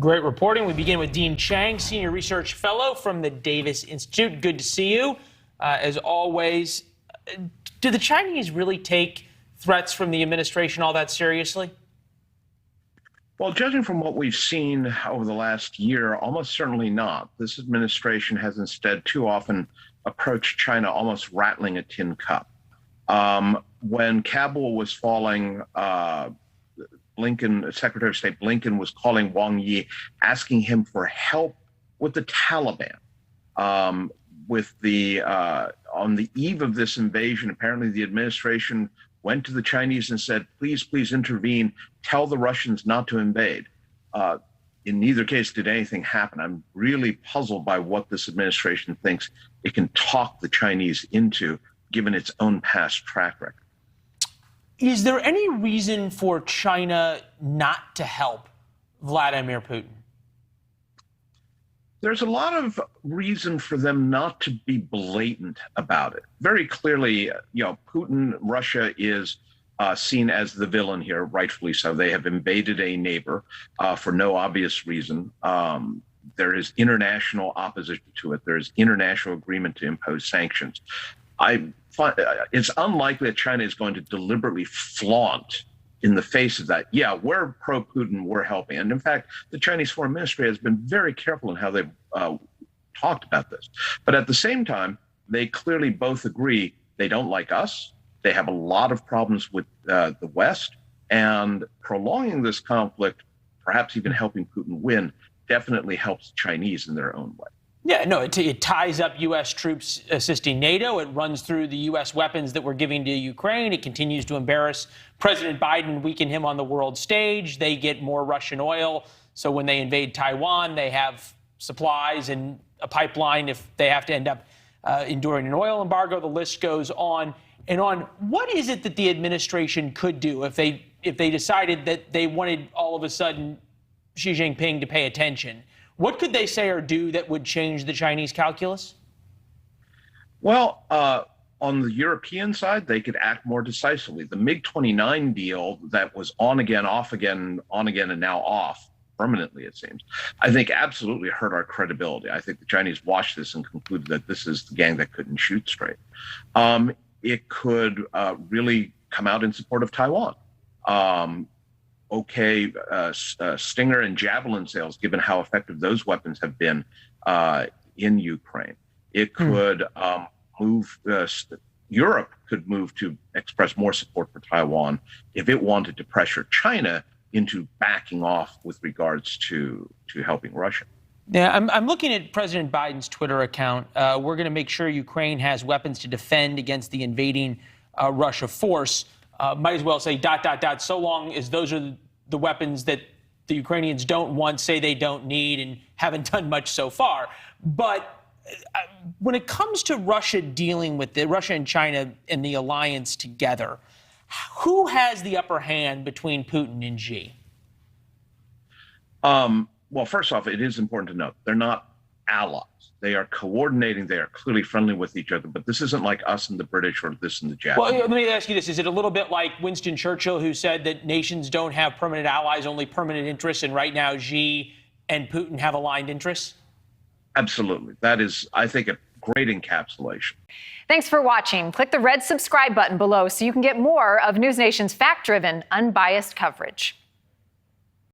Great reporting. We begin with Dean Cheng, Senior Research Fellow from the Davis Institute. Good to see you. As always, do the Chinese really take threats from the administration all that seriously? Well, judging from what we've seen over the last year, almost certainly not. This administration has instead too often approached China almost rattling a tin cup. When Kabul was falling, Secretary of State Blinken was calling Wang Yi, asking him for help with the Taliban. On the eve of this invasion, apparently the administration went to the Chinese and said, please intervene, tell the Russians not to invade. In neither case did anything happen. I'm really puzzled by what this administration thinks it can talk the Chinese into, given its own past track record. Is there any reason for China not to help Vladimir Putin? There's a lot of reason for them not to be blatant about it. Very clearly, Putin, Russia is seen as the villain here, rightfully so. They have invaded a neighbor for no obvious reason. There is international opposition to it. There is international agreement to impose sanctions. It's unlikely that China is going to deliberately flaunt in the face of that. Yeah, we're pro-Putin, we're helping. And in fact, the Chinese Foreign Ministry has been very careful in how they've talked about this. But at the same time, they clearly both agree they don't like us. They have a lot of problems with the West. And prolonging this conflict, perhaps even helping Putin win, definitely helps the Chinese in their own way. Yeah, no, it ties up U.S. troops assisting NATO. It runs through the U.S. weapons that we're giving to Ukraine. It continues to embarrass President Biden, weaken him on the world stage. They get more Russian oil. So when they invade Taiwan, they have supplies and a pipeline if they have to end up enduring an oil embargo. The list goes on and on. What is it that the administration could do if they decided that they wanted all of a sudden Xi Jinping to pay attention? What could they say or do that would change the Chinese calculus? Well, on the European side, they could act more decisively. The MiG-29 deal that was on again, off again, on again, and now off permanently, it seems, I think absolutely hurt our credibility. I think the Chinese watched this and concluded that this is the gang that couldn't shoot straight. It could really come out in support of Taiwan. Stinger and Javelin sales, given how effective those weapons have been in Ukraine. It could Europe could move to express more support for Taiwan if it wanted to pressure China into backing off with regards to helping Russia. Yeah, I'm looking at President Biden's Twitter account. We're going to make sure Ukraine has weapons to defend against the invading Russia force. Might as well say ... so long as those are the weapons that the Ukrainians don't want, say they don't need, and haven't done much so far. But when it comes to Russia dealing with Russia and China and the alliance together, who has the upper hand between Putin and Xi? Well, first off, it is important to note they're not allies. They are coordinating. They are clearly friendly with each other. But this isn't like us and the British or this and the Japanese. Well, let me ask you this. Is it a little bit like Winston Churchill, who said that nations don't have permanent allies, only permanent interests, and right now Xi and Putin have aligned interests? Absolutely. That is, I think, a great encapsulation. Thanks for watching. Click the red subscribe button below so you can get more of NewsNation's fact-driven, unbiased coverage.